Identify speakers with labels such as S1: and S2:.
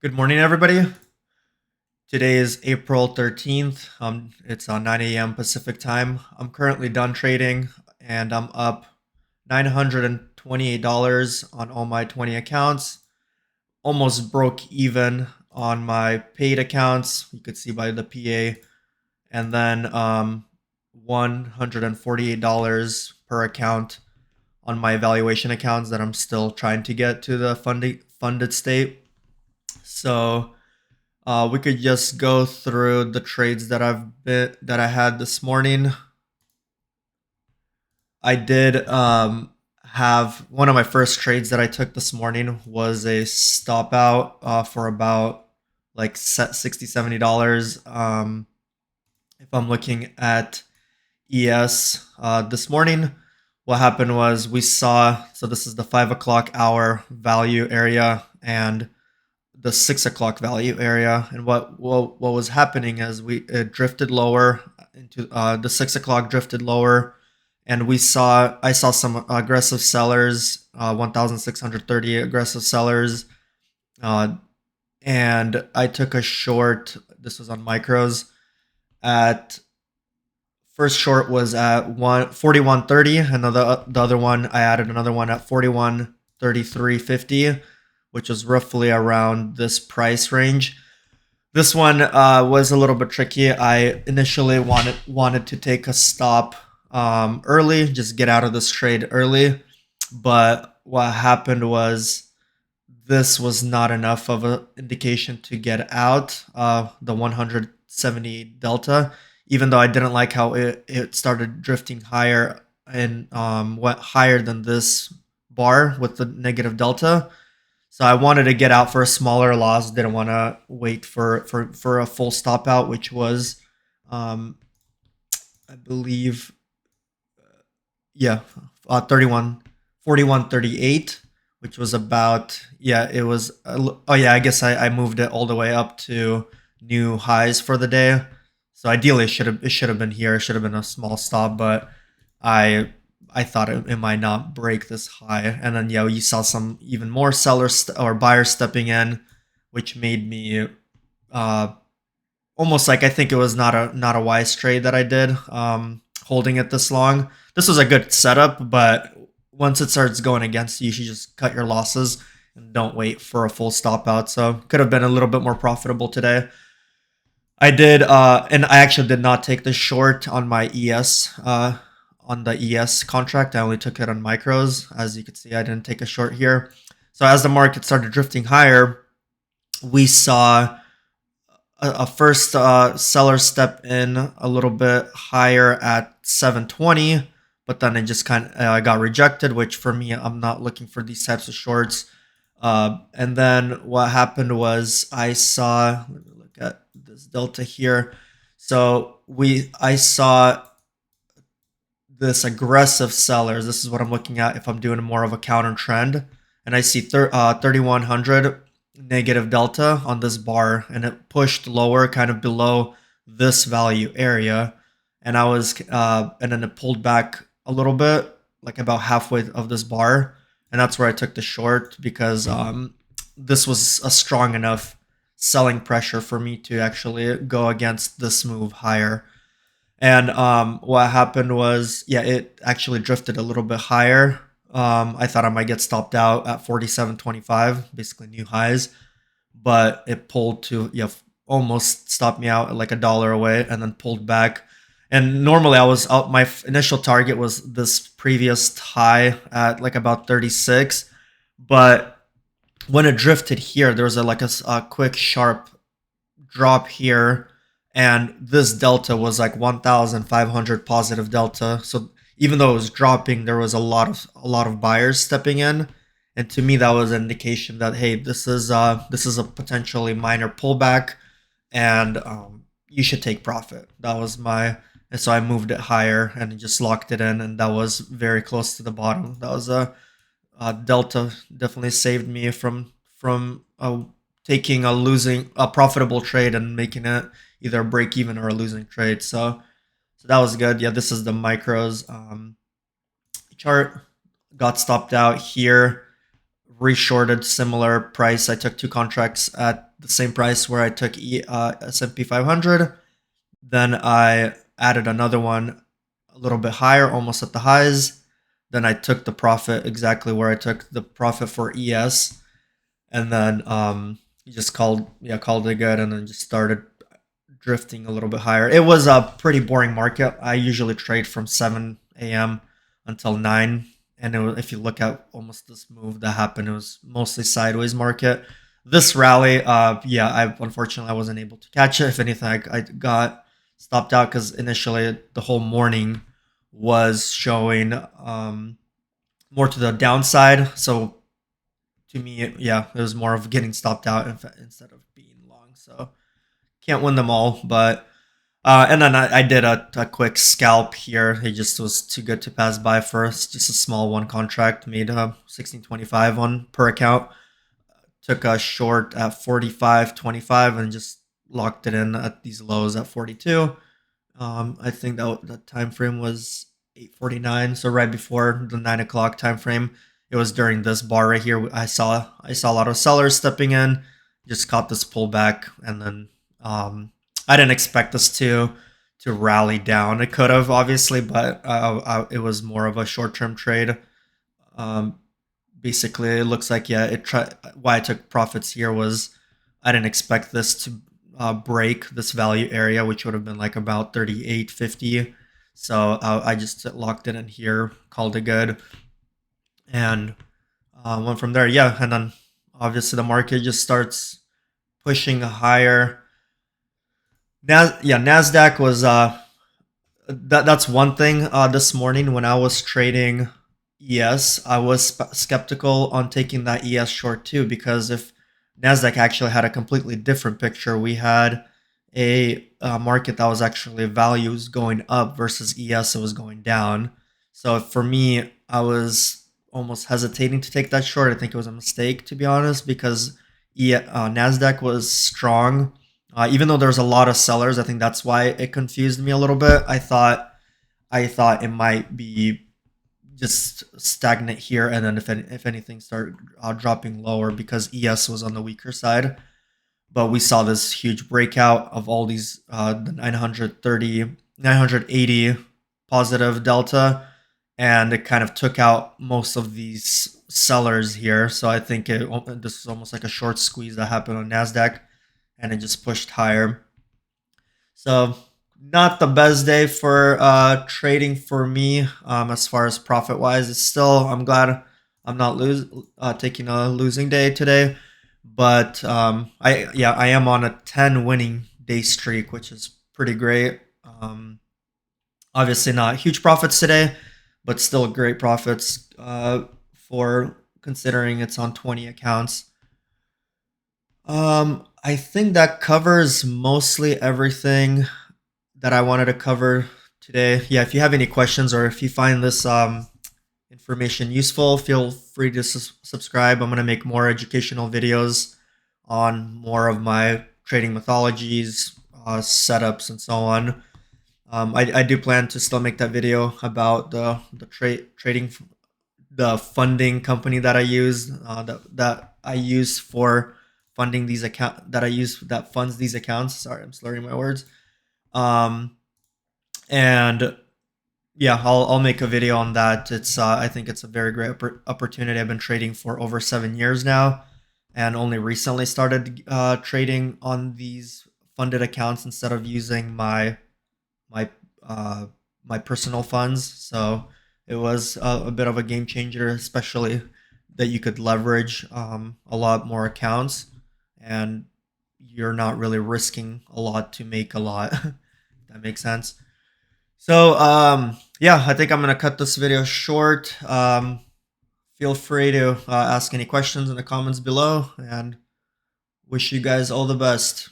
S1: Good morning, everybody. Today is April 13th. It's on 9 a.m. Pacific time. I'm currently done trading and I'm up $928 on all my 20 accounts. Almost broke even on my paid accounts. You could see by the PA. And then $148 per account on my evaluation accounts that I'm still trying to get to the funded state. So we could just go through the trades that I had this morning. I did have one of my first trades that I took this morning was a stop out for about like $60-$70. If I'm looking at ES this morning, what happened was we saw, so this is the 5 o'clock hour value area and the 6 o'clock value area. And what was happening is it drifted lower into the 6 o'clock drifted lower, and I saw some aggressive sellers, 1,630 aggressive sellers, uh, and I took a short. This was on micros. At first short was at 41.30, and the other one I added another one at 41.33.50, which was roughly around this price range. This one was a little bit tricky. I initially wanted to take a stop early, just get out of this trade early, but what happened was this was not enough of an indication to get out the 170 delta, even though I didn't like how it started drifting higher and went higher than this bar with the negative delta. So I wanted to get out for a smaller loss. Didn't want to wait for a full stop out, which was, um, I believe, yeah, 31, 41.38, which was about, yeah, it was. Oh yeah, I guess I moved it all the way up to new highs for the day. So ideally, it should have been here. It should have been a small stop, but I I thought it might not break this high. And then yeah, you saw some even more sellers or buyers stepping in, which made me uh, almost like I think it was not a wise trade that I did, holding it this long. This was a good setup, but once it starts going against you, you should just cut your losses and don't wait for a full stop out. So could have been a little bit more profitable today. I did, and I actually did not take the short on my on the ES contract. I only took it on micros. As you can see, I didn't take a short here. So as the market started drifting higher, we saw a first seller step in a little bit higher at 720, but then it just kind of got rejected, which for me, I'm not looking for these types of shorts. And then what happened was I saw, let me look at this delta here. So I saw this aggressive sellers. This is what I'm looking at if I'm doing more of a counter trend. And I see 3,100 negative delta on this bar, and it pushed lower, kind of below this value area. And and then it pulled back a little bit, like about halfway of this bar. And that's where I took the short because this was a strong enough selling pressure for me to actually go against this move higher. And what happened was, yeah, it actually drifted a little bit higher. I thought I might get stopped out at 47.25, basically new highs, but it pulled to, yeah, almost stopped me out at like $1 away and then pulled back. And normally I was out, my initial target was this previous high at like about 36, but when it drifted here, there was a quick sharp drop here, and this delta was like 1,500 positive delta. So even though it was dropping, there was a lot of buyers stepping in, and to me that was an indication that hey, this is a potentially minor pullback, and you should take profit. That was and so I moved it higher and just locked it in, and that was very close to the bottom. That was delta definitely saved me from taking a profitable trade and making it either a break even or a losing trade. So that was good. Yeah, this is the micros chart. Got stopped out here, reshorted similar price. I took two contracts at the same price where I took S&P 500. Then I added another one a little bit higher, almost at the highs. Then I took the profit exactly where I took the profit for ES, and then you just called it good, and then just started drifting a little bit higher. It was a pretty boring market. I usually trade from 7 a.m. until 9, and if you look at almost this move that happened, it was mostly sideways market. This rally, I unfortunately I wasn't able to catch it. If anything, I got stopped out because initially the whole morning was showing more to the downside. So to me, yeah, it was more of getting stopped out instead of being long. So can't win them all, but and then I did a quick scalp here. It just was too good to pass by first. Just a small one contract, made 1625 on per account. Took a short at 45.25 and just locked it in at these lows at 42. I think that time frame was 8:49, so right before the 9 o'clock time frame. It was during this bar right here. I saw a lot of sellers stepping in, just caught this pullback, and then I didn't expect this to rally down. It could have obviously, but it was more of a short term trade. Um, Basically, it looks like why I took profits here was I didn't expect this to break this value area, which would have been like about 38.50. So I just locked it in here, called it good, and went from there. Yeah, and then obviously the market just starts pushing higher. Nasdaq was that's one thing. This morning when I was trading ES, I was skeptical on taking that ES short too, because if Nasdaq actually had a completely different picture, we had a market that was actually values going up versus ES that was going down. So for me, I was almost hesitating to take that short. I think it was a mistake, to be honest, because Nasdaq was strong. Even though there's a lot of sellers, I think that's why it confused me a little bit. I thought it might be just stagnant here, and then if anything, start dropping lower because ES was on the weaker side. But we saw this huge breakout of all these the 980 positive delta, and it kind of took out most of these sellers here. So I think this is almost like a short squeeze that happened on Nasdaq, and it just pushed higher. So not the best day for trading for me as far as profit wise. It's still, I'm glad I'm not taking a losing day today, but I am on a 10 winning day streak, which is pretty great. Obviously not huge profits today, but still great profits for considering it's on 20 accounts. I think that covers mostly everything that I wanted to cover today. Yeah, if you have any questions or if you find this information useful, feel free to subscribe. I'm going to make more educational videos on more of my trading methodologies, setups, and so on. I do plan to still make that video about the trading, the funding company that I use, that I use for funding these that funds these accounts. Sorry, I'm slurring my words. And yeah, I'll make a video on that. It's I think it's a very great opportunity. I've been trading for over 7 years now, and only recently started trading on these funded accounts instead of using my my personal funds. So it was a bit of a game changer, especially that you could leverage a lot more accounts, and you're not really risking a lot to make a lot. If that makes sense. So yeah, I think I'm gonna cut this video short. Feel free to ask any questions in the comments below, and wish you guys all the best.